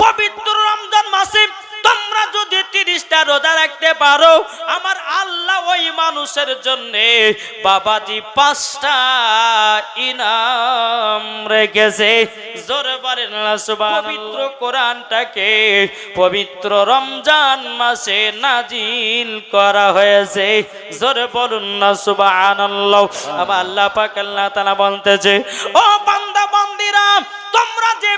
পবিত্র রমজান মাসে তোমরা যদি 30টা রোজা রাখতে পারো, আমার আল্লাহ ওই মানুষের জন্য বাবাজি 5টা ইনাম রেখেছে। জোরে বলেন না সুবহানাল্লাহ। পবিত্র কোরআনটাকে পবিত্র রমজান মাসে নাজিল করা হয়েছে। জোরে বলুন না সুবহানাল্লাহ। আমার আল্লাহ পাক আল্লাহ তাআলা বলতেছে, ও বান্দা বান্দিরা, তোমরা যে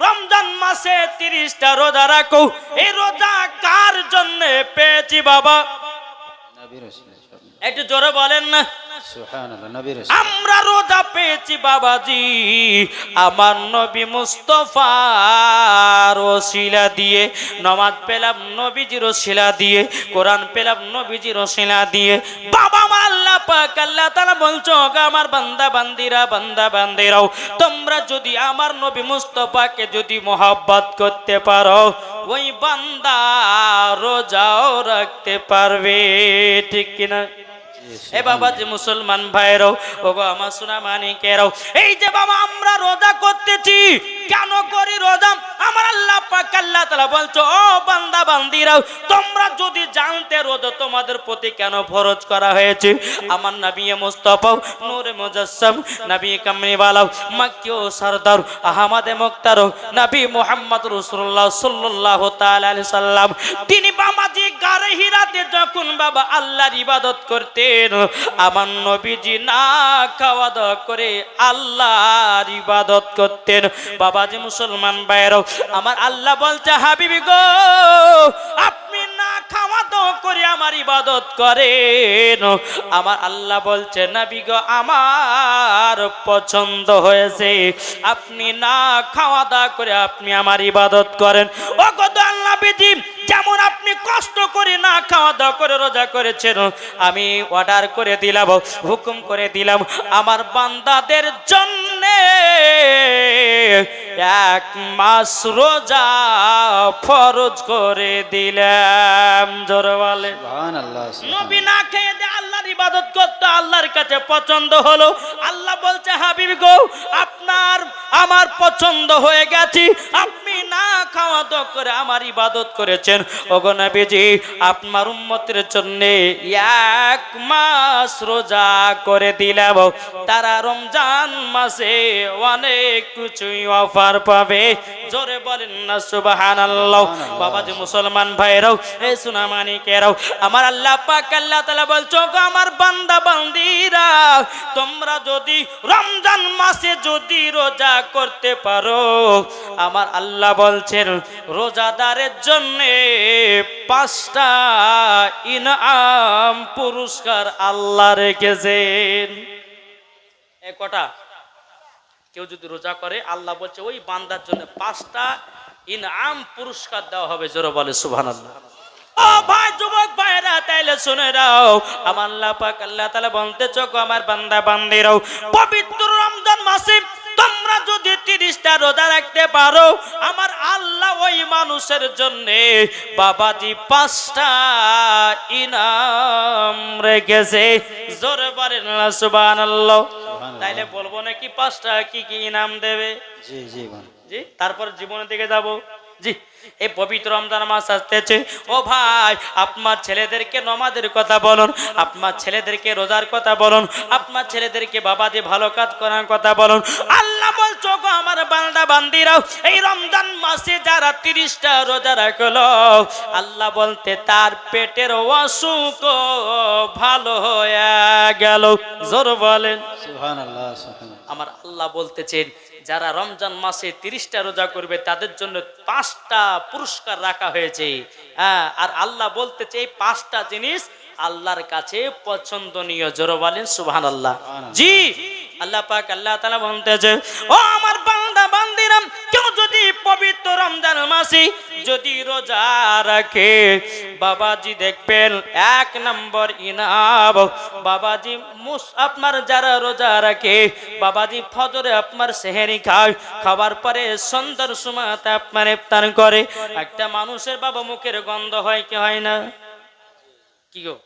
রমজান মাসে 30টা রোজা রাখো, এই রোজা কার জন্য পেয়েছি বাবা? নবীর রাসূল একটু জোরে বলেন না সুবহানাল্লাহ। নবীর রাসূল আমরা রোজা পেয়েছি বাবাজি আমার নবী মুস্তাফার ওসিলা দিয়ে, নামাজ পেলাম নবীজির ওসিলা দিয়ে, কোরআন পেলাম নবীজির ওসিলা দিয়ে। বাবা আমার আল্লাহ পাক আল্লাহ তাআলা বলছো, আমার বান্দা বান্দিরাও, তোমরা যদি আমার নবী মুস্তাফাকে যদি মোহাব্বত করতে পারো, ওই বান্দা রোজাও রাখতে পারবে। ঠিক কিনা? এ বাবা যে মুসলমান ভাইরাও, ওগো আমার সোনা মানিকেরাও, এই যে বাবা আমরা রোজা করতেছি, কেন করি রোজা? আমার আল্লাহ পাক আল্লাহ তাআলা বলছো, ও বান্দা বান্দিরাও, তোমরা যদি জানতে রোজা তোমাদের প্রতি কেন ফরজ করা হয়েছে, আমার নবী মুস্তাফা নূরে মুজাসসাম নবী কামলিওয়ালা মক্কি ও সরদার আহমদে মুখতার নবী মুহাম্মদ রাসূলুল্লাহ সাল্লাল্লাহু তাআলা আলাইহি সাল্লাম, তিনি বাবাজি গারে হিরাতে যখন বাবা আল্লাহর ইবাদত করতেন, আমার নবীজি না খাওয়া দাওয়া করে আল্লাহর ইবাদত করতেন। বাবাজি মুসলমান ভাইরাও, আমার আল্লাহ বলছে, হাবিবি গো, আপনি না খাওয়া দাওয়া করে আমার ইবাদত করেন। আমার আল্লাহ বলছে, নবী গো, আমার পছন্দ হয়েছে আপনি না খাওয়া দাওয়া করে আপনি আমার ইবাদত করেন। ও গো আল্লাহ নবীজি, যেমন আপনি কষ্ট করে না খাওয়া দাওয়া করে রোজা করেছেন, আমি অর্ডার করে দিলাম, হুকুম করে দিলাম, আমার বান্দাদের জন্য 1 মাস রোজা ফরজ করে দিলাম। জোরে বলেন সুবহানাল্লাহ। নবী না খেয়ে দিয়ে আল্লাহর ইবাদত করতে আল্লাহর কাছে পছন্দ হলো। আল্লাহ বলছে, হাবিব গো, আপনার আমার পছন্দ হয়ে গেছে, আপনি না খাওয়া দাওয়া করে আমার ইবাদত করেছেন। ওগো নবীজি, আপনার উম্মতের জন্য 1 মাস রোজা করে দিলাম, তারা রমজান মাসে অনেক কিছুই অফার পাবে। জোরে বলেন না সুবহানাল্লাহ। বাবাজি মুসলমান ভাইরাও, এই সোনা মানিকেরাও, আমার আল্লাহ পাক আল্লাহ তাআলা বলছো, গো আমার বান্দা বান্দিরা, তোমরা যদি রমজান মাসে যদি রোজা করতে পারো, আমার আল্লাহ বলছেন রোজাদারের জন্য 5টা ইনাম পুরস্কার আল্লাহ রেখেছেন। এ কটা? কেউ যদি রোজা করে, আল্লাহ বলছে ওই বান্দার জন্য 5টা ইনাম পুরস্কার দেওয়া হবে। জোরে বলে সুবহানাল্লাহ। ও ভাই যুবক ভাইরা, তাইলে শুনে রাও, আমার আল্লাহ পাক আল্লাহ তাআলা বলতেছো, আমার বান্দা বান্দিরাও, পবিত্র রমজান মাসে তোমরা যদি 30টা রোজা রাখতে পারো, আমার আল্লাহ ওই মানুষের জন্য বাবাজি 5টা ইনাম রেখেছে। জোরে বলেন না সুবহানাল্লাহ। তাইলে বলবো নাকি 5টা কি কি ইনাম দেবে? জি জি জি, তারপর জীবনের দিকে যাব। জি, এই পবিত্র রমজান মাস আসতেছে, ও ভাই আপনার ছেলেদেরকে নামাজের কথা বলুন, আপনার ছেলেদেরকে রোজার কথা বলুন, আপনার ছেলেদেরকে বাবাজি ভালো কাজ করার কথা বলুন। আল্লাহ বলছো, গো আমার বান্দা বান্দিরাও, এই রমজান মাসে যারা 30টা রোজা রাখলো, আল্লাহ বলতে তার পেটের অসুখ ভালো হয়ে গেল। জোর বলেন সুবহানাল্লাহ। সুবহানাল্লাহ। আমার আল্লাহ বলতেছেন, যারা রমজান মাসে 30টা রোজা করবে তাদের জন্য 5টা পুরস্কার রাখা হয়েছে। আর আল্লাহ বলতেছে এই 5টা জিনিস আল্লাহর কাছে পছন্দনীয়। জোরে বলেন সুবহানাল্লাহ। জি, আল্লাহ পাক আল্লাহ তাআলা বলতেছে, ও আমার বান্দা বান্দিরা, কেউ যদি পবিত্র রমজান মাসে যদি রোজা রাখে, বাবাজি দেখবেন 1 নম্বর ইনাম, বাবাজি আপনার যারা রোজা রাখে, বাবাজি ফজরে আপনার সেহরি খায়, খাবার পরে সন্ধ্যার সময় আপনার ইফতার করে। একটা মানুষের বাবা মুখের গন্ধ হয় কি হয় না? কি গো,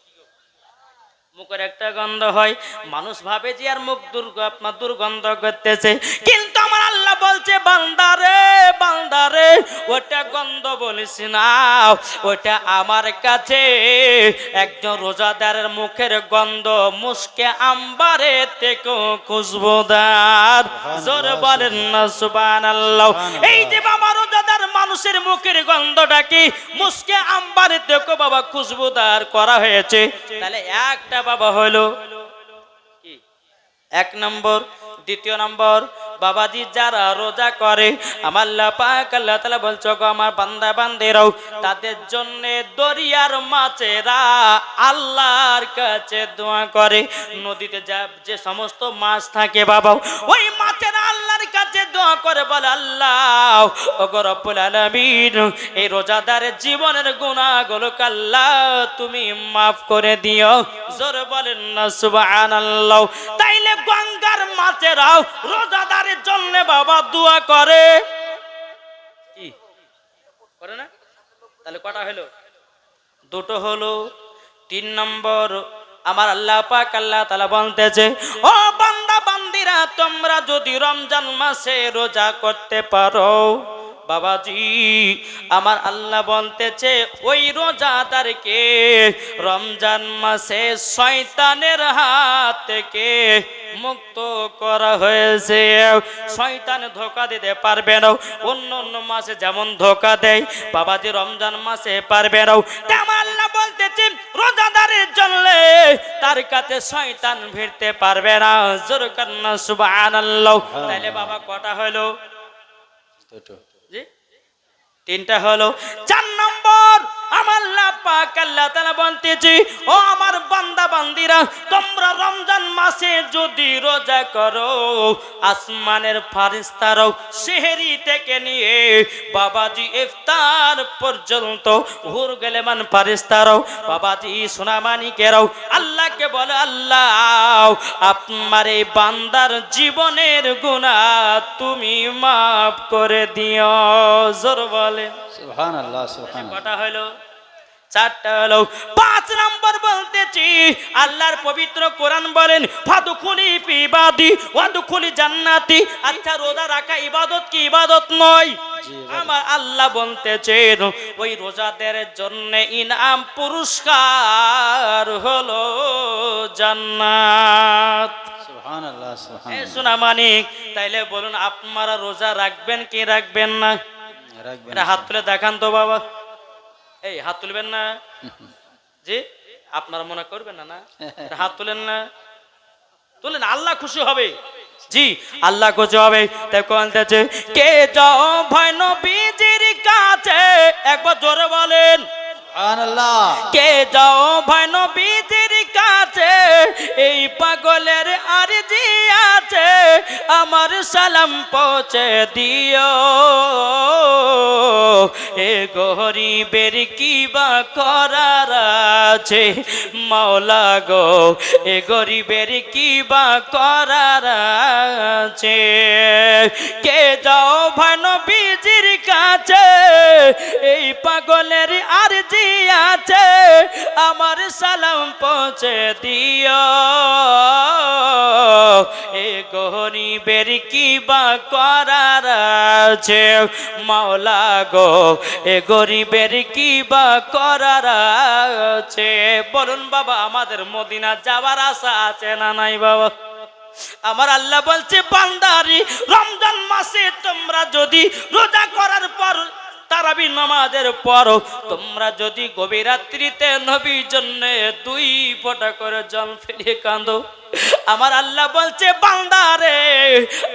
মুখের একটা গন্ধ হয়, মানুষ ভাবে যে আর মুখ আপনার দুর্গন্ধ করতেছে, কিন্তু আমার আল্লাহ বলছে, বান্দারে বান্দারে, ওটা গন্ধ বলিস না, ওটা আমার কাছে একজন রোজাদারের মুখের গন্ধ মুস্কে আম্বারে থেকে খুশবুদার। জোর বলেন না সুবহানাল্লাহ। এই যে বাবা রোজাদার মানুষের মুখের গন্ধটা কি মুস্কে আম্বারে থেকে বাবা খুশবুদার করা হয়েছে। তাহলে একটা বাবা হলো কি এক নম্বর। দ্বিতীয় নম্বর, বাবাজি যারা রোজা করে আমার আল্লাহ পাক আল্লাহ তাআলা বলছো গো আমার বান্দা বান্দিরাও তাদের জন্য দরিয়ার মাছেরা আল্লাহর কাছে দোয়া করে। নদীতে যে সমস্ত মাছ থাকে বাবা ওই মাছেরা আল্লাহর কাছে দোয়া করে বলে আল্লাহ ওগো রব্বুল আলামিন এই রোজাদারের জীবনের গুনাহগুলোকে আল্লাহ তুমি মাফ করে দিও। জোরে বলেন না সুবহানাল্লাহ। তাইলে গঙ্গার মাছেরাও রোজাদারের জন্য বাবা দোয়া করে, কি করে না? তাহলে কটা হলো? দুটো হলো। তিন নম্বর, আমার আল্লাহ পাক আল্লাহ তাআলা বলতেছে ও বান্দা বান্দিরা তোমরা যদি রমজান মাসে রোজা করতে পারো বাবাজি আমার আল্লাহ বলতেছে ওই রোজাদারকে রমজান মাসে শয়তানের হাত থেকে মুক্ত করা হয়েছে। শয়তান ধোঁকা দিতে পারবে না। অন্য অন্য মাসে যেমন ধোঁকা দেয় বাবাজি রমজান মাসে পারবে না। তেমন আল্লাহ বলতেছে রোজাদারের জন্য তার কাছে শয়তান ভিড়তে পারবে না। জোরে কান্না সুবহানাল্লাহ। তাইলে বাবা কটা হলো? দুটো। জি তিনটা হলো। চার নম্বর, আমার আল্লাহ পাক আল্লাহ তাআলা বলতেছে ও আমার বান্দা বান্দিরা তোমরা রমজান মাসে যদি রোজা করো আসমানের ফেরেশতারাও সেহরি থেকে নিয়ে বাবাজি ইফতার পর্যন্ত হুর গেলেমান ফেরেশতারাও বাবাজি সোনামানিকেরাও আল্লাহকে বলে আল্লাহ আপনার এই বান্দার জীবনের গুনাহ তুমি মাফ করে দিও। জোর বলেন সুবহানাল্লাহ সুবহানাল্লাহ। কটা হলো? চারটা হলো। পাঁচ নম্বর বলতেছি আল্লাহর পবিত্র কোরআন বলেন ফাদখুলি ফি ইবাদি ওয়াদখুলি জান্নাতি। আচ্ছা রোজা রাখা ইবাদত কি ইবাদত নয়? আমার আল্লাহ বলতেছেন ওই রোজাদের জন্য ইনাম পুরস্কার হলো জান্নাত। সুবহানাল্লাহ এ সুবহানাল্লাহ। সোনা মানিক তাইলে বলুন আপনারা রোজা রাখবেন কি রাখবেন না? রাখবেন। এটা হাত তুলে দেখান তো বাবা। এই হাত তুলবেন না? জি আপনারা মনে করবেন না? না এটা হাত তুলেন না? তুলেন, আল্লাহ খুশি হবে। জি আল্লাহ খুশি হবে। তাই বলতেছে কে যাও ভয় নবীজির কাছে, একবার জোরে বলেন সুবহানাল্লাহ। কে যাও ভয় নবীজির কাছে এই পাগলের আরজি আছে আমার সালাম পৌঁছে দিও। এ গরিবের কি বা করার আছে মাওলা গো, এ গরিবের কি বা করার আছে। কে যাও ভয় নবীজির কাছে এই পাগলের আরজি আছে আমার সালাম পৌঁছে দিও। এ গরিবের কি বা করার আছে মাওলা গো, এ গরিবের কি বা করার আছে। বলুন বাবা আমাদের মদিনা যাওয়ার আশা আছে না নাই বাবা? আমার আল্লাহ বলছে বান্দারি রমজান মাসে তোমরা যদি রোজা করার পর তারাবি নামাজের পর তোমরা যদি গভীর রাত্রিতে নবীর জন্য 2 ফোঁটা করে জল ফেলে কাঁদো, আমার আল্লাহ বলছে বান্দারে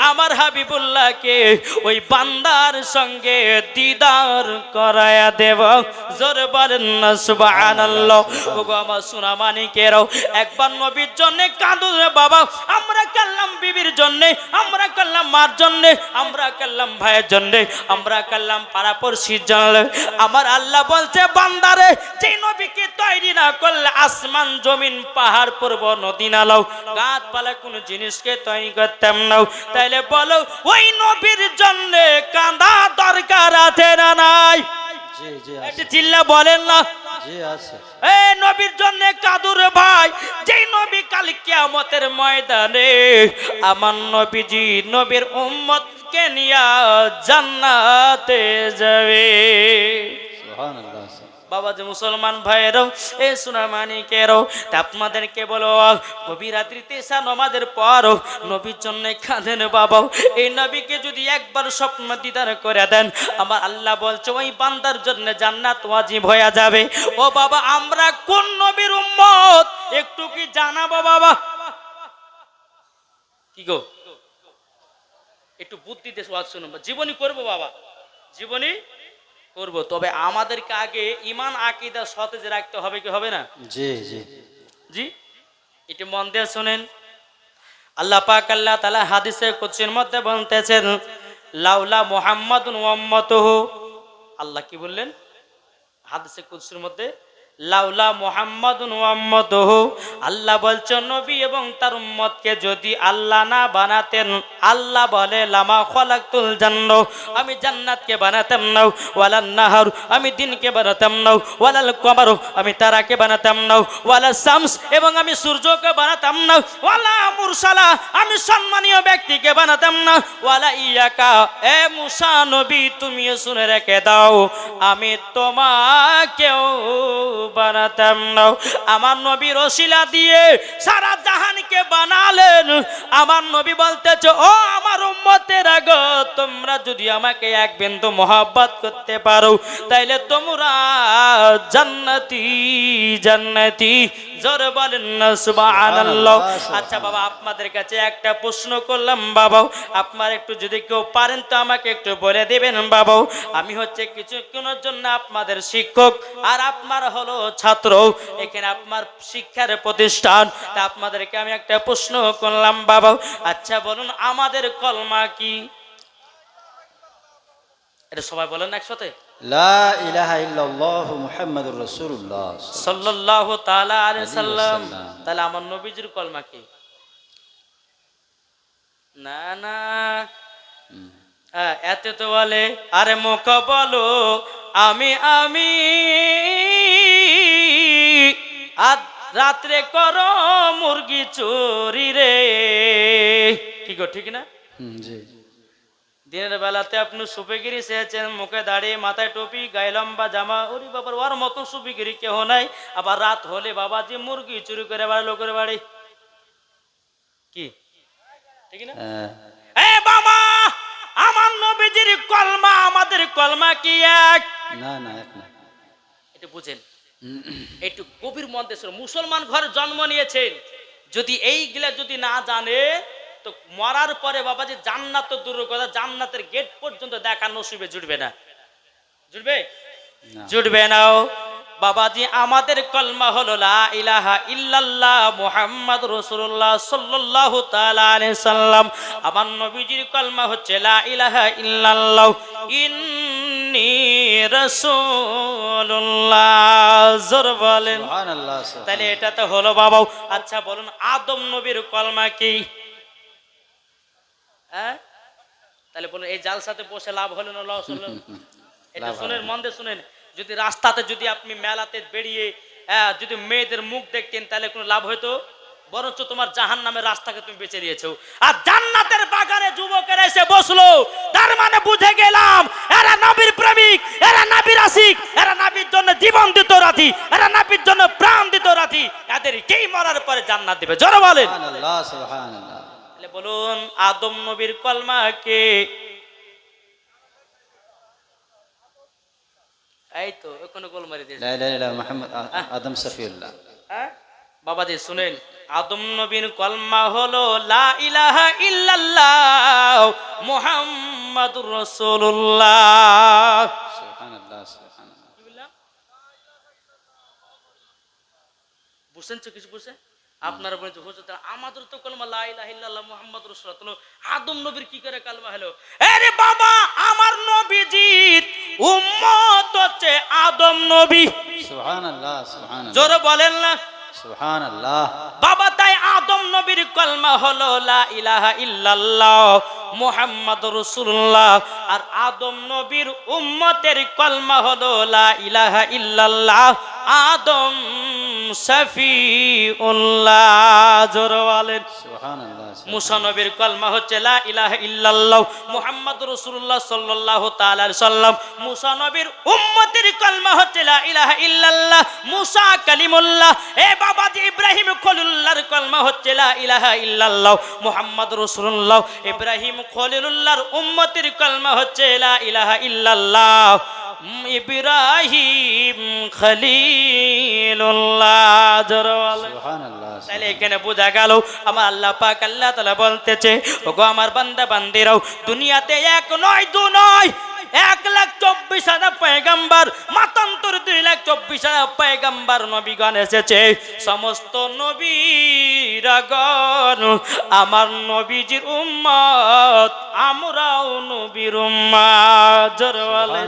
আমার হাবিবুল্লাহকে ওই বান্দার সঙ্গে দিদার করায়া দেব। জোরে বলেন না সুবহানাল্লাহ। ওগো আমার সোনা মানিকেরাও একবার নবীর জন্য কাঁদো রে বাবা। আমরা কাল্লাম বিবির জন্য, আমরা কাল্লাম মার জন্য, আমরা কাল্লাম ভাইয়ের জন্য, আমরা কাল্লাম পাড়াপড়শির জন্য। আমার আল্লাহ বলছে বান্দারে যে নবীকে তৈরি না করলে আসমান জমিন পাহাড় পর্বত নদী নালাও গাছপালা কোন জিনিসকে তৈরি করতাম না। তাইলে বলো ওই নবীর জন্য কাঁদা দরকার আছে না নাই? জি জি একটু চিল্লা বলেন না? জি আছে। এই নবীর জন্য কাদুরে ভাই, যেই নবী কাল কিয়ামতের ময়দানে আমার নবীজি নবীর উম্মত নবীকে নিয়ে জান্নাতে যাবে। সুবহানাল্লাহ। বাবা যে মুসলমান ভাইয়েরও এই সুনামানিকেরও তা আপনাদেরকে বলো, গভীর রাত্রিতে এসা নমাজের পরও নবীর জন্য কাঁদেন বাবা। এই নবীকে যদি একবার স্বপ্ন দিদার করে দেন, আমার আল্লাহ বলছে ওই বান্দার জন্য জান্নাত ওয়াজিব হয়ে যাবে। ও বাবা, আমরা কোন নবীর উম্মত একটু কি জানাবো বাবা? কি গো, একটু বুদ্ধি দিয়ে ওয়াজ শুনুন। জীবনী করবো বাবা, জীবনী করব, তবে আমাদেরকে আগে ঈমান আকীদা সতেজ রাখতে হবে, কি হবে না? জি জি জি, এটা মন দিয়ে শুনেন। আল্লাহ পাক আল্লাহ তাআলা হাদিসে কুদসির মধ্যে বলতেছেন, লাউলা মুহাম্মাদুন ওয়া উম্মাতুহু। আল্লাহ কি বললেন হাদিসে কুদসির মধ্যে? লাউলা মুহাম্মাদুন ওয়া উম্মাতুহু। আল্লাহ বলছেন নবী এবং তার উম্মতকে যদি আল্লাহ না বানাতেন, আল্লাহ বলে লামা খলাকতুল জান্নাহ, আমি জান্নাতকে বানাতাম না, ওয়ালান নাহার, আমি দিনকে বানাতাম না, ওয়ালাল কমার, আমি তারাকে বানাতাম না, ওয়ালা শামস, এবং আমি সূর্যকে বানাতাম না, ওয়ালা মুরসালা, আমি সম্মানীয় ব্যক্তিকে বানাতাম না, ওয়ালা ইয়াকা, এ মুসা নবী তুমি শুনে রেখে দাও, আমি তোমাকেও বানাতাম না। আমার নবীর ওসিলা দিয়ে সারা জাহানকে বানালেন। আমার নবী বলতেছে, ও আমার উম্মতেরা গো, তোমরা যদি আমাকে এক বিন্দু মহব্বত করতে পারো তাইলে তোমরা জান্নাতি জান্নাতি। জোরে বলেন না সুবহানাল্লাহ। আচ্ছা বাবা, আপনাদের কাছে একটা প্রশ্ন করলাম বাবা, আপনারা একটু যদি কেউ পারেন তো আমাকে একটু বলে দেবেন বাবা। আমি হচ্ছে কিছুক্ষণের জন্য আপনাদের শিক্ষক, আর আপনার হলো ছাত্র, এখানে আপনার শিক্ষার প্রতিষ্ঠান। তা আপনাদেরকে আমি একটা প্রশ্ন করলাম বাবা, আচ্ছা বলুন আমাদের কলমা কি? এটা সবাই বলেন একসাথে, লা ইলাহা ইল্লাল্লাহু মুহাম্মাদুর রাসূলুল্লাহ সাল্লাল্লাহু তাআলা আলাইহি সাল্লাম। তাহলে আমার নবীজির কলমা কি? না না, এতে তো বলে আরে মুখ বলো আমি আমি, আজ রাত্রে করো মুরগি চুরি রে। কি গো, ঠিক না? জি। দিনের বেলাতে আপনি সুপিগিরি চেয়েছেন, মুখে দাড়ি, মাথায় টুপি, গায়ে লম্বা জামা, ওরে বাবার ওর মতো সুপিগিরি কেহ নাই। আবার রাত হলে বাবা যে মুরগি চুরি করে বাড়ি লোকের বাড়ি, কি ঠিক না? এ বাবা, আমার নবীজির কলমা আমাদের কলমা কি এক? না না, এক না। এটা বুঝেন, একটু গভীর মধ্যে মুসলমান ঘরে জন্ম নিয়েছেন, যদি এইগুলা যদি না জানে তো মরার পরে বাবা যে জান্নাত তো দূরের কথা, জান্নাতের গেট পর্যন্ত দেখা নসিবে জুটবে না। জুটবে? জুটবে না। বাবাজি আমাদের কলমা হলো লা ইলাহা ইল্লাল্লাহ মুহাম্মাদুর রাসূলুল্লাহ সাল্লাল্লাহু তাআলা আলাইহি সাল্লাম। আমার নবীজির কলমা হচ্ছে লা ইলাহা ইল্লাল্লাহ ইন্নী রাসূলুল্লাহ। জোর বলেন সুবহানাল্লাহ। তাহলে এটা তো হলো বাবা। আচ্ছা বলুন আদম নবীর কলমা কি? হ্যাঁ, তাহলে বলুন এই জালসাতে বসে লাভ হলো না লস হলো? এটা শুনেন, মন দিয়ে শুনেন। যদি রাস্তাতে যদি আপনি মেলাতে বেরিয়ে যদি মেয়েদের মুখ দেখতেন তাহলে কোনো লাভ হইতো? বরঞ্চ তোমার জাহান্নামের রাস্তাকে তুমি বেঁচে দিয়েছো। আর জান্নাতের বাগানে যুবকেরা এসে বসলো, তার মানে বুঝে গেলাম এরা নবীর প্রেমিক, এরা নবীর আশিক, এরা নবীর জন্য জীবন দিত রাতি, এরা নবীর জন্য প্রাণ দিত রাতি। এদেরকেই মরার পরে জান্নাত দিবে। জোরে বলেন সুবহানাল্লাহ সুবহানাল্লাহ। তাহলে বলুন আদম নবীর কলমা কে? এই তো ওখানে গোল মারি দিয়েছে। লা ইলাহা ইল্লাল্লাহ মুহাম্মদ আদম সফিউল্লাহ। হ্যাঁ বাবাজি শুনেন, আদম নবীর কলমা হলো লা ইলাহা ইল্লাল্লাহ মুহাম্মাদুর রাসূলুল্লাহ। সুবহানাল্লাহ সুবহানাল্লাহ। কি বললাম? বুঝছেন তো কিছু বুঝছেন? আপনারা বলছেন হুজুর আমাদের তো কলমা লা ইলাহা ইল্লাল্লাহ মুহাম্মাদুর রাসূলুল্লাহ, আদম নবীর কি করে কলমা হলো? আরে বাবা আমার নবীজির উম্মত হচ্ছে আদম নবী। সুবহানাল্লাহ সুবহানাল্লাহ। জোরে বলেন না সুবহানাল্লাহ। বাবা। তাই আদম নবীর কলমা হলো লা ইলাহা ইল্লাল্লাহ মুহাম্মাদুর রাসূলুল্লাহ, আর আদম নবীর উম্মতের কলমা হলো লা ইলাহা ইল্লাল্লাহ আদম শাফিউল্লাহ। জোরে বলেন সুবহানাল্লাহ। মুসা নবীর কলমা হচ্ছে লা ইলাহা ইল্লাল্লাহ মুহাম্মাদুর রাসূলুল্লাহ সাল্লাল্লাহু তাআলা আলাইহি সাল্লাম। মুসা নবীর উম্মতের কলমা হচ্ছে লা ইলাহা ইল্লাল্লাহ মুসা কালিমুল্লাহ। এ বাবাজি ইব্রাহিম খলিলুল্লাহর কলমা হচ্ছে লা ইলাহা ইল্লাল্লাহ মুহাম্মাদুর রাসূলুল্লাহ। ইব্রাহিম খলিলুল্লাহর উম্মতের কলমা হচ্ছে লা ইলাহা ইল্লাল্লাহ ইব্রাহিম খলিলুল্লাহ। জোরে বলেন সুবহানাল্লাহ। তাহলে এখানে বোঝা গেল আমার আল্লাহ পাক আল্লাহ তাআলা বলতেছে ওগো আমার বান্দা বান্দিরাও দুনিয়াতে এক নয় দু নয় 1,24,000 পয়গম্বর মাতান্তর 2,24,000 পয়গম্বর নবীগণ এসেছে। সমস্ত নবীরাগণ আমার নবীজির উম্মত, আমরাও নবীর উম্মত। জোরে বলেন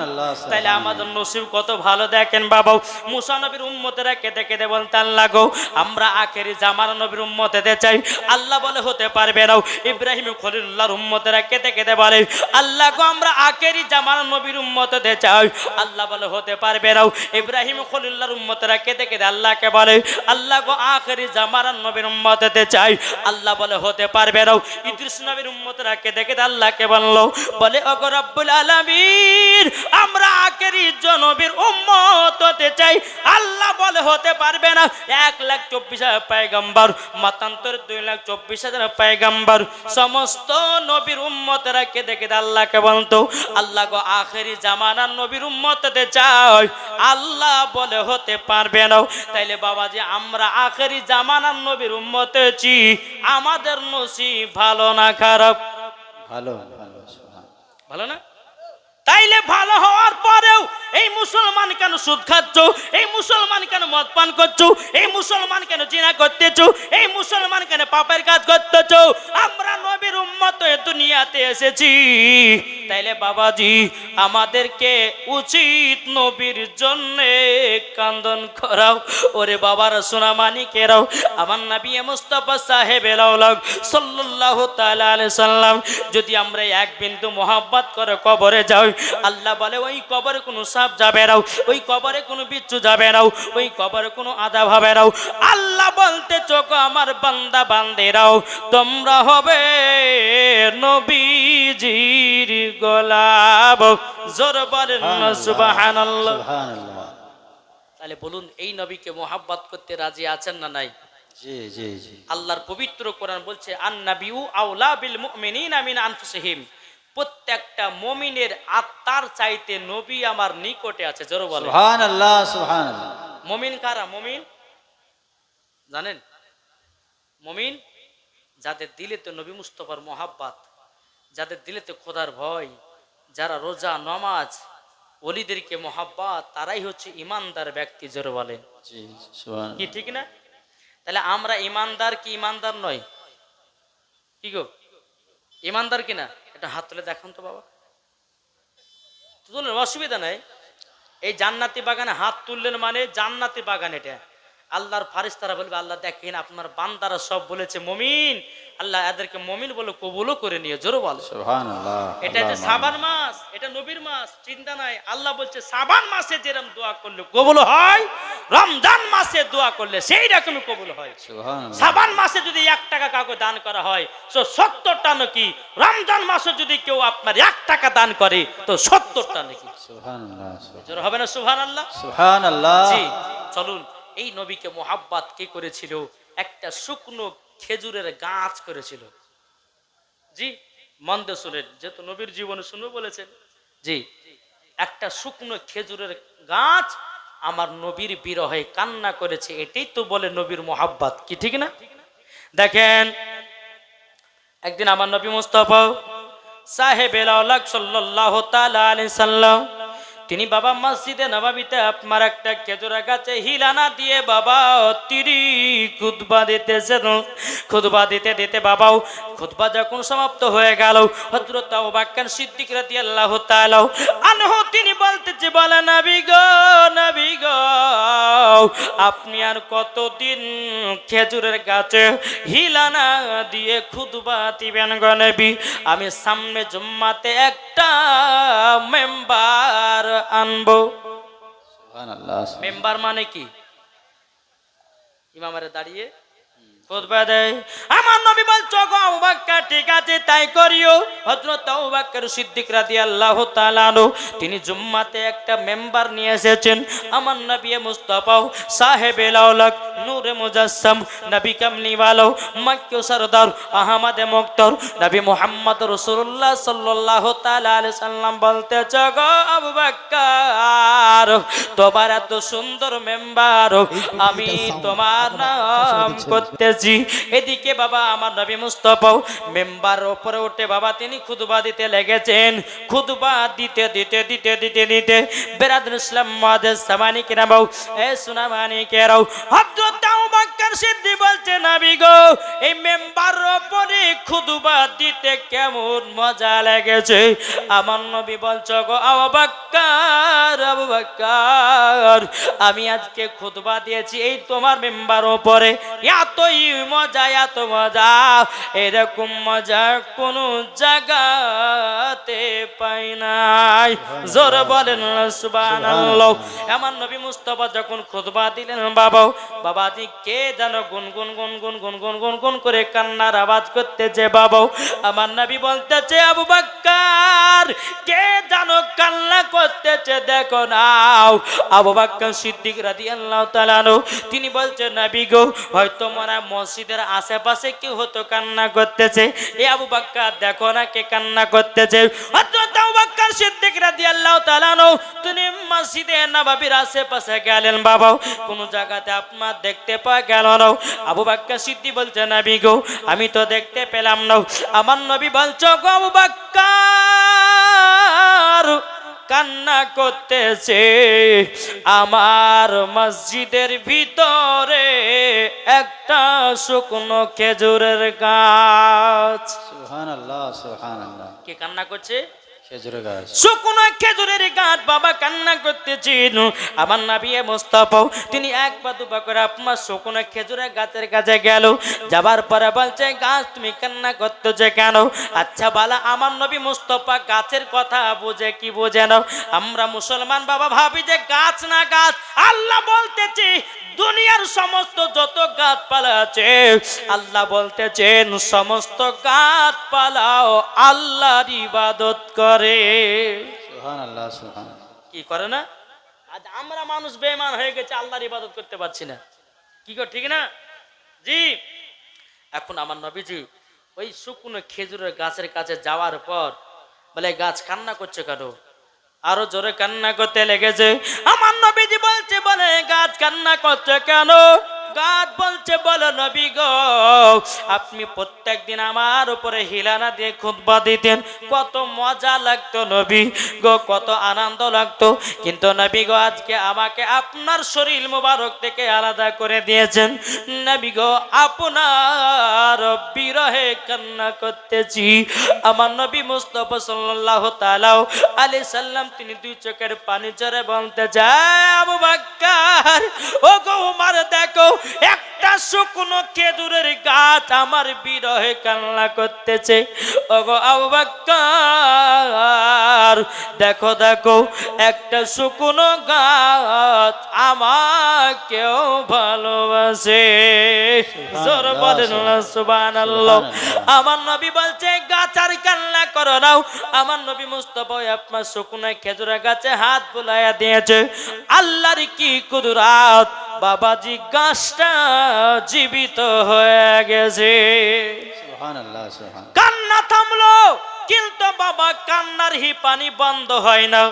তাহলে আমাদের নসিব কত ভালো দেখেন বাবা। মুসা নবীর উম্মতেরা কেঁদে কেঁদে বলতে আল্লাহ গো আমরা আখেরি জামার নবীর উম্মত হতে চাই। আল্লাহ বলে হতে পারবে না। ইব্রাহিম খলিলুল্লাহর উম্মতেরা কেঁদে কেঁদে বলে আল্লাহ গো আমরা আখেরি জামার নবীর উম্মত হতে চাই। আল্লাহ বলে হতে পারবে না। ইব্রাহিম খলিলুল্লাহর উম্মতেরা কেঁদে কেঁদে আল্লাহকে বলে আল্লাহ গো আখেরি জামার নবীর উম্মত হতে চাই। আল্লাহ বলে হতে পারবে না। ইদ্রিস নবীর উম্মতেরা কেঁদে কেঁদে আল্লাহকে বললো বলে ওগো রব্বুল আলামিন আমরা আখেরি নবীর উম্মত হতে চাই। আল্লাহ বলে হতে পারবে না। 1,24,000 পয়গম্বর মাতান্তর 2,24,000 পয়গম্বর সমস্ত নবীর উম্মতেরা কেঁদে কেঁদে আল্লাহকে বলতো আল্লাহ গো আখেরি জামানার নবীর উম্মত হতে চাই। আল্লাহ বলে হতে পারবে না। তাইলে বাবাজি আমরা আখেরি জামানার নবীর উম্মত হয়েছি। আমাদের নসিব ভালো না খারাপ? ভালো ভালো। সুবহানাল্লাহ। ভালো না? তাইলে ভালো হওয়ার পরেও এই মুসলমান কেন সুদ খাচ্ছ? এই মুসলমান কেন মদ পান করছো? এই মুসলমান কেন জিনা করতেছো? এই মুসলমান কেন পাপের কাজ করতেছো? আমরা নবীর উম্মত হয়ে দুনিয়াতে এসেছি। তাইলে বাবাজি আমাদেরকে উচিত নবীর জন্যে কান্দন করাও। ওরে বাবার সোনা মানিকেরাও আমার নবী মুস্তাফা সাহেবের আওলাদ সাল্লাল্লাহু তাআলা আলাইহি সাল্লাম যদি আমরা এক বিন্দু মোহাব্বত করে কবরে যাই আল্লাহ বলে ওই কবরে কোনো সাপ যাবে না, ওই কবরে কোনো বিচ্ছু যাবে না, ওই কবরে কোনো আযাব হবে না। আল্লাহ বলতে চোখ আমার বান্দা বান্দিরাও তোমরা হবে নবীজির গোলাম। জোর বলেন না সুবহানাল্লাহ। সুবহানাল্লাহ। তাহলে বলুন এই নবীকে মোহাব্বত করতে রাজি আছেন না নাই? জি জি জি। আল্লাহর পবিত্র কোরআন বলছে আন নাবিউ আওলা বিল মুমিনিনা মিন আনফুসিহিম প্রত্যেকটা মুমিনের আত্মার চাইতে নবী আমার নিকটে আছে। জোরে বলেন সুবহানাল্লাহ সুবহানাল্লাহ। মুমিন কারা? মুমিন জানেন? মুমিন যাদের দিলেতে নবী মুস্তাফার মোহাব্বত, যাদের দিলেতে খোদার ভয়, যারা রোজা নামাজ ওলিদেরকে মোহাব্বত, তারাই হচ্ছে ইমানদার ব্যক্তি। জোরে বলেন জি সুবহানাল্লাহ। কি ঠিক না? তাহলে আমরা ইমানদার কি ইমানদার নয়? কি গো ইমানদার কিনা? এটা হাত তুলে দেখান তো বাবা। তুলেন, অসুবিধা নাই। এই জান্নাতি বাগানে হাত তুললেন মানে জান্নাতি বাগান। এটা আল্লাহর ফারিস্তারা বলবে আল্লাহ দেখেন আপনার বান্দারা সব বলেছে মুমিন, আল্লাহ এদেরকে মুমিন বলে কবুলও করে নিয়ে। জোরে বলে সুবহানাল্লাহ। এটা যে সাবান মাস, এটা নবীর মাস, চিন্তা নাই। আল্লাহ বলছে সাবান মাসে যেরকম দোয়া করলে কবুল হয়, রমজান মাসে দোয়া করলে সেই রকমই কবুল হয়। সুবহানাল্লাহ। সাবান মাসে যদি 1 টাকা কাউকে দান করা হয় তো 70টা নাকি, রমজান মাসে যদি কেউ আপনার 1 টাকা দান করে তো 70টা নাকি। সুবহানাল্লাহ। জোর হবে না সুবহানাল্লাহ? সুবহানাল্লাহ। জি চলুন এই নবীকে মোহাব্বত কে করেছিল? একটা শুকনো খেজুরের গাছ করেছিল। জি মন দিয়ে শুনেন, যেহেতু নবীর জীবনে শুনবো বলেছেন। জি একটা শুকনো খেজুরের গাছ আমার নবীর বিরহে কান্না করেছে। এটাই তো বলে নবীর মোহাব্বত। কি ঠিক না? দেখেন একদিন আমার নবী মুস্তাফা সাহেবের আওলাদ সাল্লাল্লাহু তাআলা আলাইহি সাল্লাম তিনি বাবা মসজিদে নববীতে আপনার একটা খেজুর গাছে হিলানা দিয়ে বাবা তিনি খুতবা দিতেছেন। খুতবা দিতে দিতে বাবাও খুতবা যখন সমাপ্ত হয়ে গেল হযরত আবু বকর সিদ্দিক রাদিয়াল্লাহু তাআলা আনহু তিনি বলতেছে বলে নবী গো আপনি আর কতদিন খেজুরের গাছে হিলানা দিয়ে খুতবা দিবেন গো নবী? আমি সামনে জুম্মাতে একটা মেম্বার আনবো। সুবহানাল্লাহ। মেম্বার মানে কি? ইমামের দাঁড়িয়ে খুতবা দেয়। আমার নবী বলছো গো আবু বকর ঠিক আছে তাই করিও। হযরত আবু বকর সিদ্দিক রাদিয়াল্লাহু তাআলা আনহু তিনি জুম্মাতে একটা মেম্বার নিয়ে এসেছেন। আমার নবী মুস্তাফা সাহেবে লাউলাক নূরে মুজাসসাম নবী কামলি ওয়ালো মক্কি সরদার আহমদ মুক্তার নবী মুহাম্মদ রাসূলুল্লাহ সাল্লাল্লাহু তাআলা আলাইহি সাল্লাম বলতেছে গো আবু বকর তোমার এত সুন্দর মেম্বার আমি তোমার নাম করতেছি। এদিকে বাবা আমার নবী মুস্তাফা মেম্বার উপরে উঠে বাবা তিনি খুতবা দিতে লেগেছেন। খুতবা দিতে দিতে দিতে দিতে দিতে বেরাদুল ইসলাম মুআদ্দিস সামানি কিরামাও এ সুনামানি কেরাও হযরত আবু বকর সিদ্দিক বলছে নবী গো এই মেম্বার উপরে খুতবা দিতে কেমন মজা লেগেছে। আমার নবী বলছো গো আবু বকর আমি আজকে খুতবা দিয়েছি এই তোমার মেম্বার উপরে এতই মজা এত মজা এরকম মজা কোন জায়গাতে পাই নাই। জোর বলেন সুবহানাল্লাহ। আমার নবী মুস্তাফা যখন খুতবা দিলেন বাবাজি কে যেন গুনগুন গুনগুন গুনগুন গুনগুন করে কান্নার আওয়াজ করতেছে বাবা। আমার নবী বলতেছে আবু বকর কে যেন কান্না করতেছে দেখো নাও। আবু বকর সিদ্দিক রাদিয়াল্লাহু তাআলা আনহু তিনি বলছেন নবী গো হয়তো মনে মসজিদের আশেপাশে কেউ হতো কান্না করতেছে। এ আবু বকর দেখো না কে কান্না করতেছে। হযরত আবু বকর সিদ্দিক রাদিয়াল্লাহু তাআলা আনহু তিনি মসজিদে নববীর আশেপাশে গেলেন বাবা কোন জায়গাতে আপনার দেখতে পাওয়া গেল না। আবু বকর সিদ্দিক বলছে নবী গো আমি তো দেখতে পেলাম না। আমার নবী বলছো গো আবু বকর কান্না করতেছে আমার মসজিদের ভিতরে একটা শুকনো খেজুরের গাছ। সুবহানাল্লাহ সুবহানাল্লাহ। কে কান্না করছে? খেজুরের গাছ। শুকনো খেজুরের গাছ বাবা কান্না করতেছেন। আমার নবী মুস্তাফা তিনি এক পা দুপা করে আপনার শুকনো খেজুরের গাছের কাছে গেল। যাবার পরে বলছে গাছ তুমি কান্না করতেছো কেন? আচ্ছা বালা আমার নবী মুস্তাফা গাছের কথা বুঝে কি বোঝে না? আমরা মুসলমান বাবা ভাবি যে গাছ না গাছ। আল্লাহ বলতেছে দুনিয়ার সমস্ত যত গাছপালা আছে আল্লাহ বলতেছেন সমস্ত গাছপালাও আল্লাহর ইবাদত করে। সুবহানাল্লাহ সুবহানাল্লাহ। কি করে না? আজ আমরা মানুষ বেঈমান হয়ে গেছে আল্লাহর ইবাদত করতে পারছি না। কি করে ঠিক না জি? এখন আমার নবীজি ওই শুকনো খেজুরের গাছের কাছে যাওয়ার পর বলে গাছ কান্না করছে কেন? আরো জোরে কান্না করতে লেগেছে। আমার নবীজি বলছে বলে গাছ কান্না করছে কেন? গাছ বলছে বলো নবী গো আপনি প্রত্যেকদিন আমার উপরে হিলানা দিয়ে খুতবা দিতেন কত মজা লাগতো নবী গো কত আনন্দ লাগতো। কিন্তু নবী গো আজকে আমাকে আপনার শরীর মোবারক থেকে আলাদা করে দিয়েছেন নবী গো আপনার বিরহে কান্না করতেছি। আমার নবী মুস্তাফা সাল্লাল্লাহু তাআলা আলাইহি সাল্লাম তিনি দুই চোখের পানি ঝরে বলতে যায় আবু বকর ও গো উমর দেখো একটা শুকনো খেজুরের গাছ আমার বিরহে কান্না করতেছে। ওগো আবু বকর দেখো দেখো একটা শুকনো গাছ আমাকেও ভালোবাসে। জোর বলেন না সুবহানাল্লাহ। আমার নবী বলছে গাছ আর কান্না করো নাও। আমার নবী মুস্তাফা আপনার শুকনো খেজুরের গাছে হাত বুলাইয়া দিয়েছে। আল্লাহর কি কুদরত বাবাজি গাছটা জীবিত হয়ে গেছে। সুবহানাল্লাহ সুবহানাল্লাহ। কান্না থামলো কিন্তু বাবা কান্নার হিপানি বন্ধ হয় না।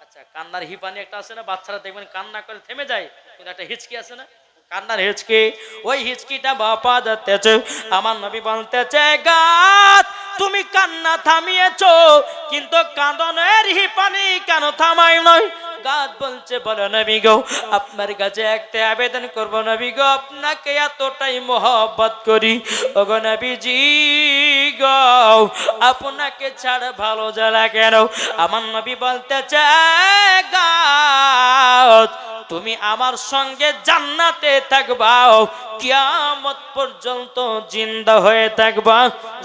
আচ্ছা কান্নার হিপানি একটা আছে না বাচ্চারা দেখবেন কান্না করে থেমে যায় কিন্তু একটা হিচকি আছে না কান্নার হিচকি ওই হিচকিটা বাবা যাচ্ছে। আমার নবী বলতেছে গাছ তুমি কান্না থামিয়েছো কিন্তু কাঁদনের হিপানি কেন থামাই নয়? গাছ বলছে বলো নবী গো আপনার কাছে একটা আবেদন করব নবী গো আপনাকে এতটাই মহব্বত করি ওগো নবীজি গো আপনাকে ছাড়া ভালো জ্বালা কেন? আমার নবী বলতে চায় গাছ তুমি আমার সঙ্গে জান্নাতে থাকবা কিয়ামত পর্যন্ত জিন্দা হয়ে থাকবা।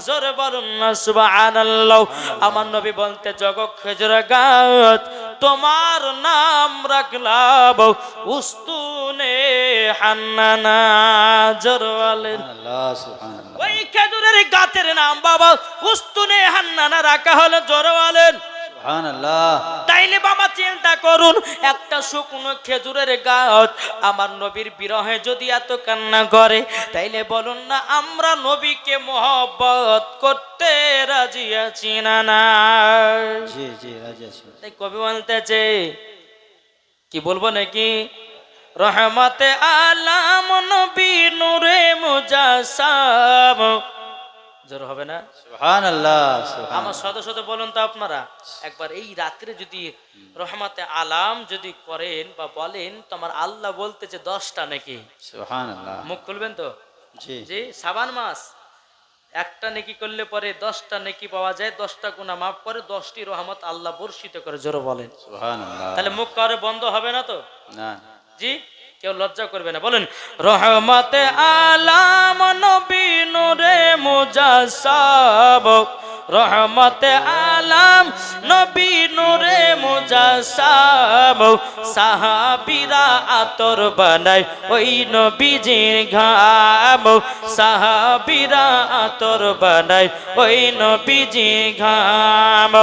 জোরে বলুন না সুবহানাল্লাহ। আমার নবী বলতে জগৎ খেজুর গাছ তোমার নাম রাখলাম উস্তুনে হান্নানা, জোরে বলেন। আল্লাহ সুবহানাল্লাহ ওই খেজুরের গাছের নাম বাবা উস্তুনে হান্নানা রাখা হলো, জোরে বলেন। সুবহানাল্লাহ তাইলে বাবা চিন্তা করুন, একটা শুকনো খেজুরের গাছ আমার নবীর বিরহে যদি এত কান্না করে, তাইলে বলুন না আমরা নবীকে মহব্বত করতে রাজি আছি না না? জি জি রাজি আছি তাই কবি বলতেছে, কি বলবো নাকি, রহমতে আলাম নবী নূরে মুজাসসাম, জোর হবে না? সুবহানাল্লাহ আমার সুবহানাল্লাহ শত শত বলুন তো আপনারা, একবার এই রাত্রে যদি রহমতে আলাম যদি করেন বা বলেন, তো আমার আল্লাহ বলতেছে 10টা নাকি। সুবহানাল্লাহ মুখ খুলবেন তো? জি জি, শ্রাবণ মাস একটা নেকি করলে পরে 10টা নেকি পাওয়া যায়, 10টা গুনাহ মাফ করে, 10টি রহমত আল্লাহ বর্ষিত করে, জোরে বলেন। সুবহানাল্লাহ তাহলে মুখ কারে বন্ধ হবে না তো? না জি, কেউ লজ্জা করবে না, বলেন রহমতে আলাম নবী নূরে মুজাসসাম, রহমতে আলাম নবী নূরে মুজাসসাম, সাহাবীরা আতর বানায় ওই নবীজির ঘাম, সাহাবীরা আতর বানায় ওই নবীজির ঘাম,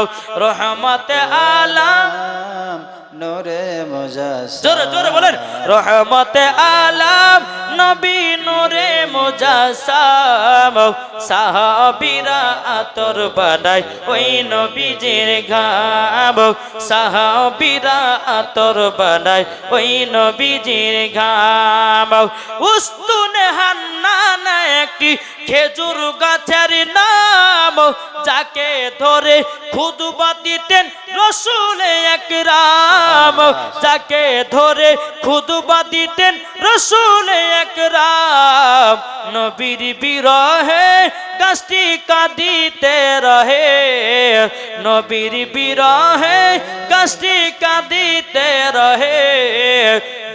রহমতে আলাম, নূরে মুজাসসাম জোরে জোরে বলেন, রহমতে আলাম নবী নূরে মুজাসসাম, সাহাবীরা আতর বানায় ওই নবীজির ঘাম, সাহাবীরা আতর বানায় ওই নবীজির ঘাম। উস্তুনে হান্নানা একটি খেজুর গাছের নাম, যাকে ধরে খুতবা দিতেন রাসূল আকরাম, যাকে ধরে খুতবা দিতেন রাসূল আকরাম, নবীর বিরহে গাছটি কাঁদিতে রহে, নবীর বিরহে গাছটি কাঁদিতে রহে,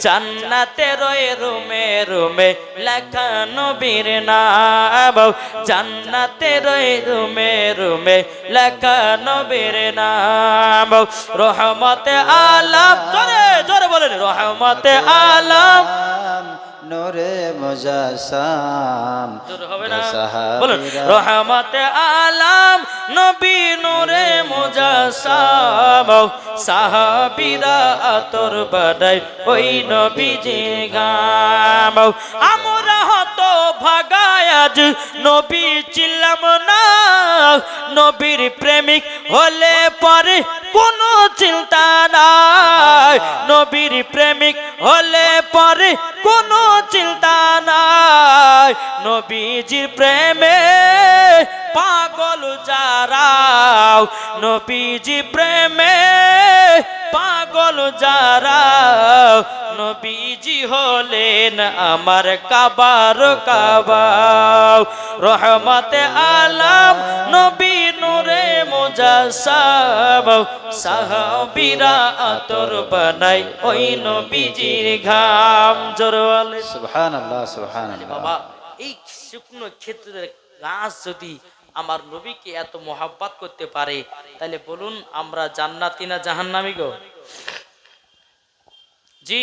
জান্নাতে রয়ে রুমে রুমে লেখা নবীর নাম, জান্নাতে রয়ে রুমে রুমে লেখা নবীর নাম, রহমতে আলাম, জোরে জোরে বলেন, রহমতে আলাম, নূরে মুজাসসাম জোরে হবে না? সাহাবীরা বলুন রহমতে আলাম নবী নূরে মুজাসসাম, সাহাবীরা আতর বানায় ওই নবীজির ঘাম। আমরা হতো ভাগায় আজ নবী ছিলাম না, নবীর প্রেমিক হলে পরে কোনো চিন্তা নাই, নবীর প্রেমিক হলে পরে কোনো চিন্তা নাই, নবীজির প্রেমে পাগল যারা, নবীজি প্রেমে পাগল যারা, নবীজি হলেন আমার কাবার কাবা, রহমতে আলাম নবী নূরে মুজাসসাম, সাহাবীরা আতর বানায় ওই নবীজির ঘাম, জোরে বলেন সুবহানাল্লাহ সুবহানাল্লাহ বাবা। এই শুকনো ক্ষেত্রের গাছ যদি আমার নবীকে এত মহাব্বত করতে পারে, তাহলে বলুন আমরা জান্নাতি না জাহান্নামী গো? জি,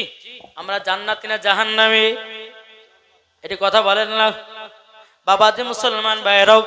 আমরা জান্নাতি না জাহান্নামী? এটি কথা বলেন না বাবা যে মুসলমান ভাইরাও,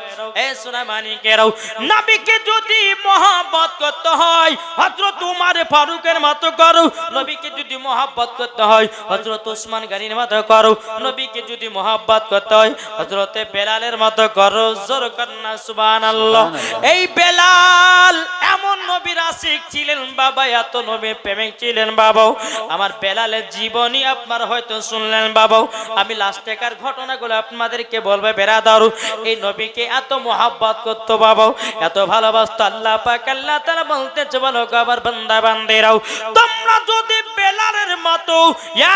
এ সুনামানিকেরাও, নবীকে যদি মহব্বত করতে হয় হযরত উমর ফারুকের মতো করো, নবীকে যদি মহব্বত করতে হয় হযরত ওসমান গনির মতো করো, নবীকে যদি মহব্বত করতে হয় হযরতে বেলালের মতো করো, জোর কন্না সুবহানাল্লাহ। এই বেলাল এমন নবীর আশিক ছিলেন বাবা, এত নবীর প্রেমিক ছিলেন বাবা। আমার বেলালের জীবনী আপনার হয়তো শুনলেন বাবা, আমি লাস্টেকার ঘটনাগুলো আপনাদেরকে বলবো। বেরাদারু এই নবীকে এত মহব্বত করতো বাবা, এত ভালোবাসতো, আল্লাহ পাক আল্লাহ তাআলা বলতেছে, বলো আমার বান্দা বান্দিরাও, তোমরা যদি বেলালের মতো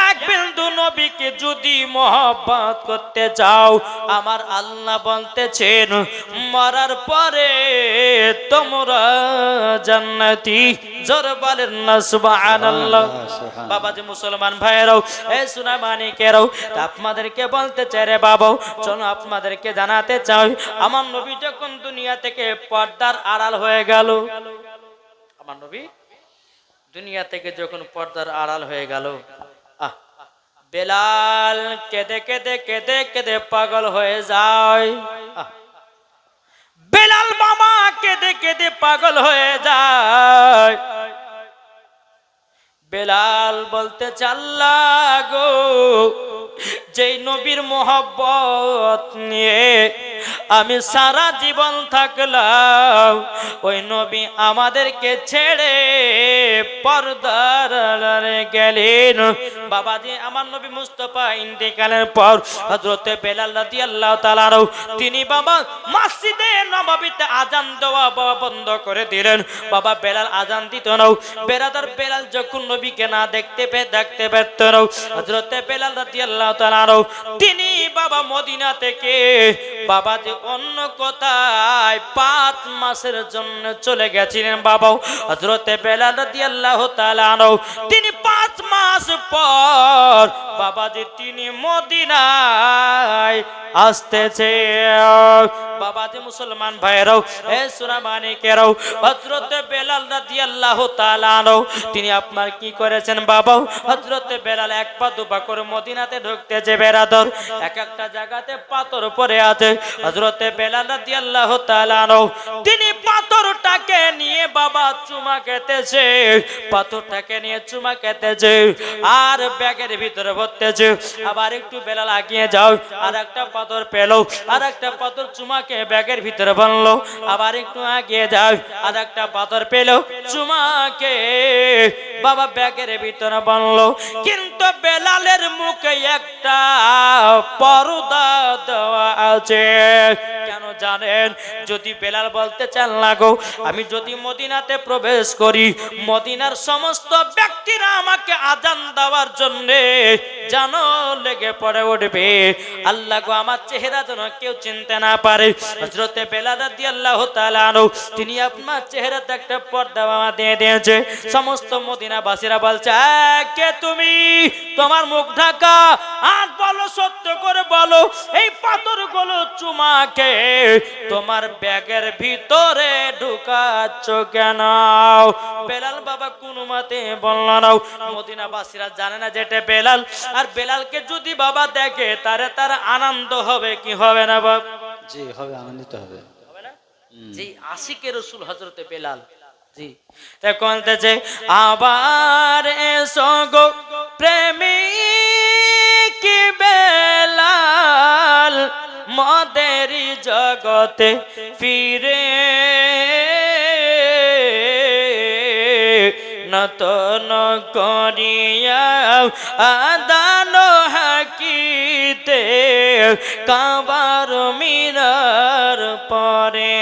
এক বিন্দু নবীকে যদি মহব্বত করতে চাও, আমার আল্লাহ বলতেছেন মরার পরে তোমরা জান্নাতি, জোর বলেন না সুবহানাল্লাহ। বাবা যে মুসলমান ভাইরাও, এ সুনামানিকেরাও, আপনাদেরকে বলতে চাই রে বাবা, চলো আপনাদেরকে জানাতে চাই, আমার নবী যখন দুনিয়া থেকে পর্দার আড়াল হয়ে গেল, আমার নবী দুনিয়া থেকে যখন পর্দার আড়াল হয়ে গেল, বেলাল কেঁদে কেঁদে কেঁদে কেঁদে পাগল হয়ে যায়। বেলাল মামা কেঁদে কেঁদে পাগল হয়ে যায়। বেলাল বলতে চাল্লা গো, যেই নবীর মোহব্বত নিয়ে আমি সারা জীবন থাকলাম, ওই নবী আমাদেরকে ছেড়ে পর্দার আড়ালে গেলেন। বাবাজি, আমার নবী মুস্তাফা ইন্তেকালের পর হযরতে বেলাল রাদিয়াল্লাহু তাআলা তিনি বাবা মসজিদে নববীতে আজান দেওয়া বন্ধ করে দিলেন। বাবা বেলাল আজান দিত না। বেরাদার বেলাল যখন নবীকে না দেখতে পেত না, হযরতে বেলাল রাদিয়াল্লাহু তাআলা তিনি বাবা মদিনা থেকে বাবা যে অন্য কোথায় 5 মাসের জন্য চলে গেছিলেন। বাবা হযরতে বেলাল রাদিয়াল্লাহু তাআলা তিনি 5 মাস পর বাবা যে তিনি মদিনায় আসতেছে। বাবা যে মুসলমান ভাইরাও, এ সোনা মানিকেরাও, হযরতে বেলাল রাদিয়াল্লাহু তাআলা তিনি আপনার কি করেছেন বাবা? হযরতে বেলাল এক পা দুপা করে মদিনাতে ঢুকতেছে। বেরাদর এক একটা জায়গাতে পাথর পড়ে আছে। হযরতে বেলাল রাদিয়াল্লাহু তাআলা তিনি পাথরটাকে নিয়ে বাবা চুমা খেতেছে, পাথরটাকে নিয়ে চুমা খেতেছে আর ব্যাগের ভিতরে ভরতেছে। আবার একটু বেলাল আগিয়ে যাও, আর একটা পাথর পেল, আর একটা পাথর চুমাকে ব্যাগের ভিতরে ভরলো। আবার একটু আগিয়ে যাও, আর একটা পাথর পেল, চুমাকে বাবা ব্যাগের ভিতরে ভরলো। কিন্তু বেলালের মুখে একটা পর্দা দেওয়া আছে। কেন জানেন? যদি বেলাল বলতে চান লাগো, আমি যদি মদিনাতে প্রবেশ করি, মদিনার সমস্ত ব্যক্তিরা আমাকে আজান দেওয়ার জন্য জানো লেগে পড়ে উঠবে। আল্লাহ গো, আমার চেহারা যেন কেউ চিনতে না পারে। হযরতে বেলাল রাদিয়াল্লাহু তাআলা তিনি আপনার চেহারাতে একটা পর্দা দিয়ে দিয়েছে। সমস্ত মদিনাবাসীরা বলছে, কে তুমি? তোমার মুখ ঢাকা, আর বলো, সত্য করে বলো, এই পাথরগুলো চুমাকে তোমার ব্যাগের ভিতরে ঢুকাচ্ছ কেন? বেলাল বাবা কোনো মতে বলল না। মদিনাবাসীরা জানে না যেটা বেলাল, আর বেলালকে যদি বাবা দেখে তার আনন্দ হবে কি হবে না বাবা? জি হবে, আনন্দিত হবে। জি, আশিকে রাসূল হযরতে বেলাল। জি, তাই কোনতেছে আবার এসো গো প্রেমিক বেলাল, মদেরি জগতে ফিরে নতন করিয়া আদান হাকিতে কাবার মিনার পরে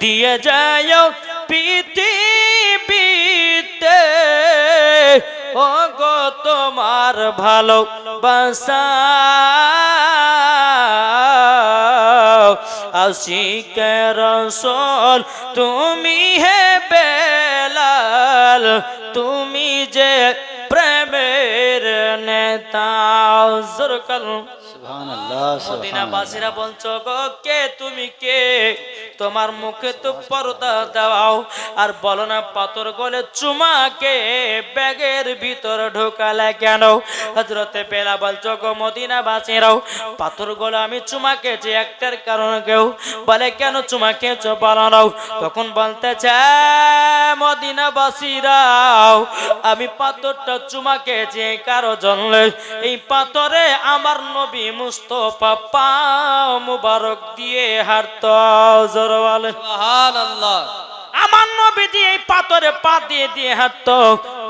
দিয়ে যায় পৃথিবীতে ও গো তোমার ভালোবাসা আশিকে রাসূল তুমি হে বেলাল, তুমি যে প্রেমের নেতা। সুবহানাল্লাহ। মদিনাবাসীরা বলছো গো, কে তুমি কে? তোমার মুখে তো পর্দা দাও, আর বলো না পাথর গলে চুমাকে ব্যাগের ভিতর ঢোকালে কেন? হযরতে বেলাল বলছো গো মদিনাবাসীরাও, পাথর গলে আমি চুমাকে যে একটার কারণ কেউ বলে কেন চুমাকে বলাও? তখন বলতে চায় মদিনাবাসীরাও, আমি পাথরটা চুমাকে যে কারো জন্যে, এই পাথরে আমার নবী মুস্তাফা পা মুবারক দিয়ে হাঁটতো। সুবহানাল্লাহ। আমার নবীজি এই পাথরে পা দিয়ে দিয়ে হাঁটতো,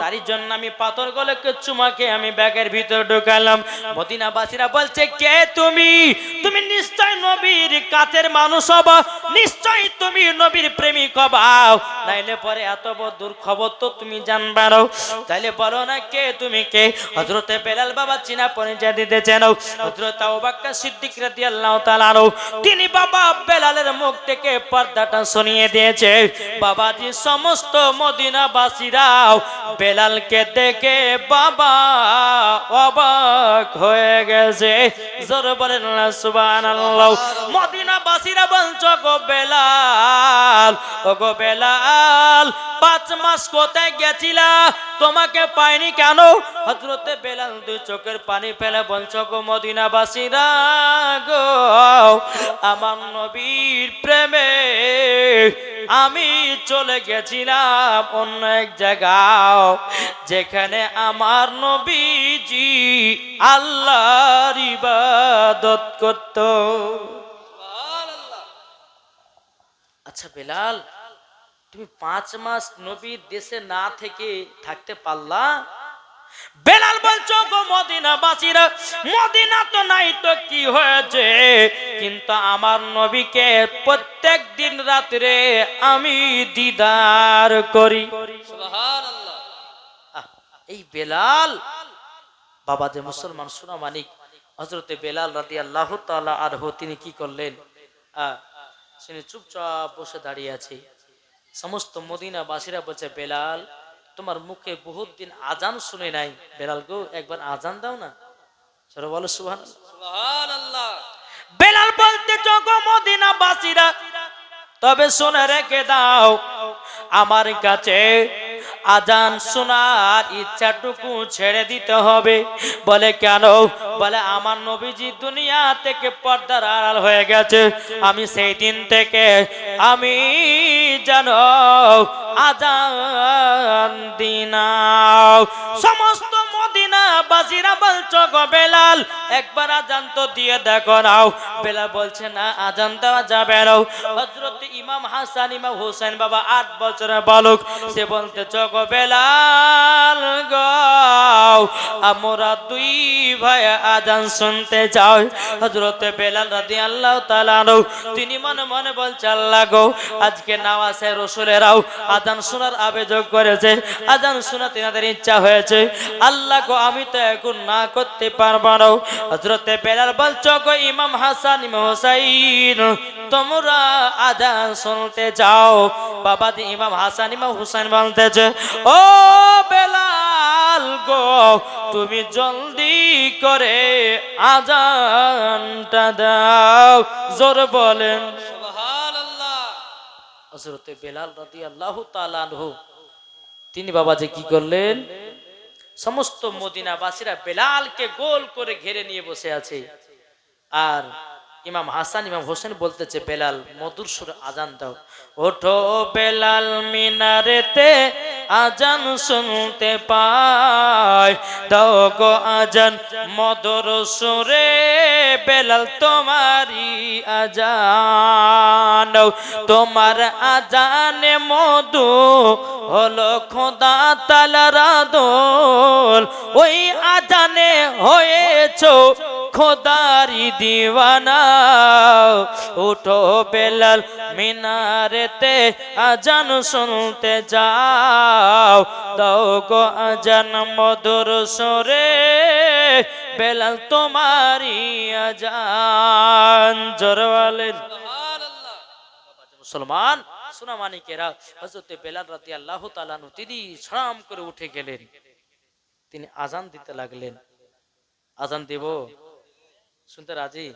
তারই জন্য আমি পাথর গুলোকে চুমাকে আমি ব্যাগের ভিতর ঢুকালাম। মদিনাবাসীরা বলছে, কে তুমি? তুমি নিশ্চয় নবীর কাছের মানুষ হবা, নিশ্চয় তুমি নবীর প্রেমিক হবা, নাইলে পরে এত দূর খবর তো তুমি জানবা না। তাইলে বলো না কে তুমি কে? হযরতে বেলাল বাবা চিনা পরিচয় দিতে চান। হযরত আবু বকর সিদ্দিক রাদিয়াল্লাহু তাআলা তিনি বাবা বেলালের মুখ থেকে পর্দাটা সরিয়ে দিয়েছে। বাবাজি সমস্ত মদিনাবাসীরাও বেলালকে দেখে বাবা অবাক হয়ে গেছে। জোরে বলেন না সুবহানাল্লাহ। মদিনাবাসীরা বলছো গো বেলাল, ও গো বেলাল 5 মাস কোথায় গেছিলা, তোমাকে পাইনি কেন? হযরতে বেলাল দুই চোখের পানি ফেলে বলছো গো মদিনাবাসীরা গো, আমার নবীর প্রেমে আমি চলে গেছিলাম অন্য এক জায়গায়, যেখানে আমার নবীজি আল্লাহর ইবাদত করত। আচ্ছা বেলাল, তুমি 5 মাস নবীর দেশে না থেকে থাকতে পারলা? বেলাল বলছো গো মদিনাবাসীরা, মদিনা তো নাই তো কি হয়েছে, কিন্তু আমার নবীকে প্রত্যেক দিন রাত্রে আমি দিদার করি। সুবহানাল্লাহ। এই বেলাল বাবা যে মুসলমান সোনা মানিক হযরতে বেলাল রাদিয়াল্লাহু তাআলা আনহু তিনি কি করলেন, তিনি চুপচাপ বসে দাঁড়িয়ে আছে। সমস্ত মদিনাবাসীরা বলছে বেলাল তোমার মুখে বহুত দিন আজান শুনে নাই, বেলাল গো একবার আজান দাও না। সবাই বলো সুবহানাল্লাহ সুবহানাল্লাহ। বেলাল বলতে গো মদিনাবাসীরা তবে শুনে রেখে দাও, আমার কাছে আজান শোনার ইচ্ছাটুকু ছেড়ে দিতে হবে। বলে কেন? বলে আমার নবীজি দুনিয়া থেকে পর্দার আড়াল হয়ে গেছে, আমি সেই দিন থেকে আমি জানো আজান দিনাও। সমস্ত মদিনাবাসীরা বলছো গো বেলাল একবার আজান তো দিয়ে দেখো নাও। বেলাল বলছে না আজান দেওয়া যাবে না। হযরত ইমাম হাসান ইমাম হোসেন বাবা 8 বছরের বালক, সে বলতে গো বেলাল গো আমরা দুই ভাই আজান শুনতে চাই। হযরত বেলাল রাদিয়াল্লাহু তাআলা আনহু তিনি মনে মনে বলছে আল্লাহ গো আজকে নওয়াজে রাসূলেরাও আজান শোনার আবেদন করেছে, আজান শোনা তিনাদের ইচ্ছা হয়েছে, আল্লাহ গো আমি তো এখন না করতে পারবো না। হযরত বেলাল বলছো গো ইমাম হাসান ইমাম হোসেন তোমরা আজান শুনতে যাও। বাবা দি ইমাম হাসান ইমাম হোসেন বলতেছে ও বেলাল গো তুমি জলদি করে আজানটা দাও। জোর বলেন সুবহানাল্লাহ। হযরত বেলাল রাদিয়াল্লাহু তাআলা আনহু তিনি বাবা যে কি করলেন, সমস্ত মদিনাবাসীরা বেলালকে গোল করে ঘিরে নিয়ে বসে আছে, আর ইমাম হাসান ইমাম হোসেন বলতেছে বেলাল মধুর সুরে আজান দাও। ওঠো বেলাল মিনারেতে আজান শুনতে পাই, দাও গো আজান মধুর সুরে বেলাল তোমারই আজান। তোমার আজানে মধু হলো খোদা তাআলার আদল, ওই আজানে হয়েছো খোদারি দিওয়ানা। উঠো বেলাল মিনারেতে আজান শুনতে যাও, দাও গো আজান মধুর সুরে বেলাল তোমারই আজান। জোরে বলেন সুবহানাল্লাহ। মুসলমান সোনা মানিকেরা হযরত বেলাল রাদিয়াল্লাহু তাআলা আনহু তিনি সাম করে উঠে গেলেন, তিনি আজান দিতে লাগলেন। আজান দেব শুনতে রাজি?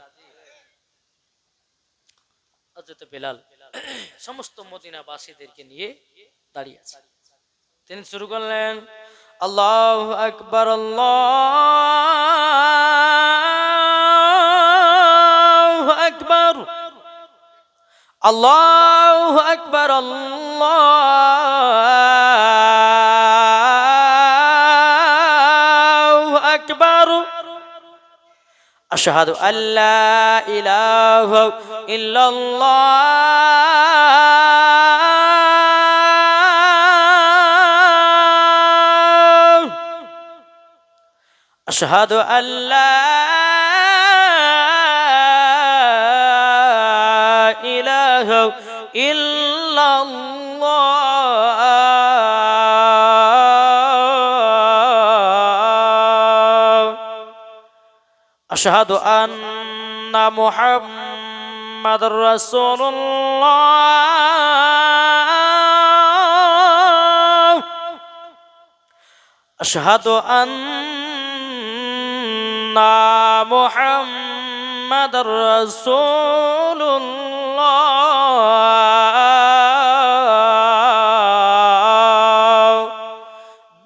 হযরত বেলাল সমস্ত মদিনাবাসীদেরকে নিয়ে দাঁড়িয়ে আছে, তিনি শুরু করলেন আল্লাহু আকবার আল্লাহু আকবার আল্লাহু আকবার আল্লাহু আকবার আশহাদু আল্লা ইলাহা ইল্লাল্লাহ আশহাদু আল্লা ইলাহা ইল্লাল্লাহ আশহাদু আন্না মুহাম্মাদুর রাসূলুল্লাহ আশহাদু আন্না মুহাম্মাদার রাসূলুল্লাহ।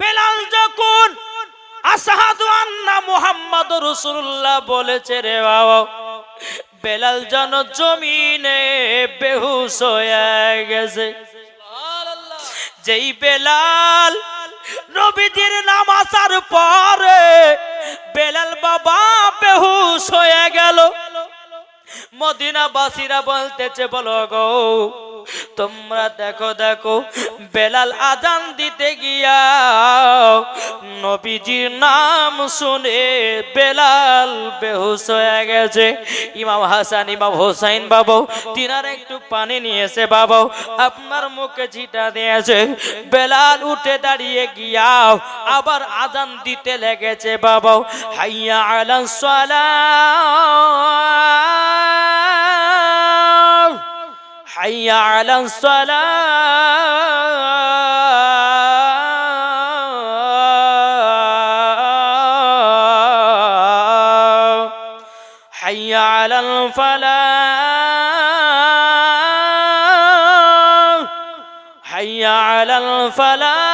বেলাল যখন আশহাদু আন্না মুহাম্মাদুর রাসূলুল্লাহ বলেছে রে বাবা, বেলাল যেন জমিনে বেহুশ হয়ে গেছে। যেই বেলাল নবীজির নাম আসার পরে বেলাল বাবা বেহুশ হয়ে গেল। মদিনাবাসীরা বলতেছে, বলো গো তোমরা দেখো দেখো, বেলাল আজান দিতে গিয়া নবীজির নাম শুনে বেলাল বেহুশ হয়ে গেছে। ইমাম হাসান ইমাম হোসাইন বাবু তিনার একটু পানি নিয়েছে, বাবু আপনার মুখে ছিটা দিয়েছে। বেলাল উঠে দাঁড়িয়ে গিয়া আবার আজান দিতে লেগেছে, বাবু হাইয়া আলাস সালাহ, হাইয়া আলাস সালাহ, হাইয়া আলাল ফালাহ, হাইয়া আলাল ফালাহ।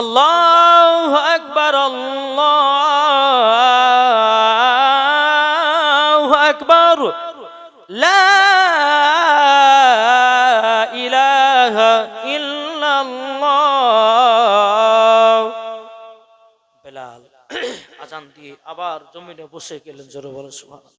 আল্লাহু আকবার, আল্লাহু আকবার, লা ইলাহা ইল্লাল্লাহ। বেলাল আজান দিয়ে আবার জমিনে বসে গেলেন। জোরে বলেন সুবহানাল্লাহ।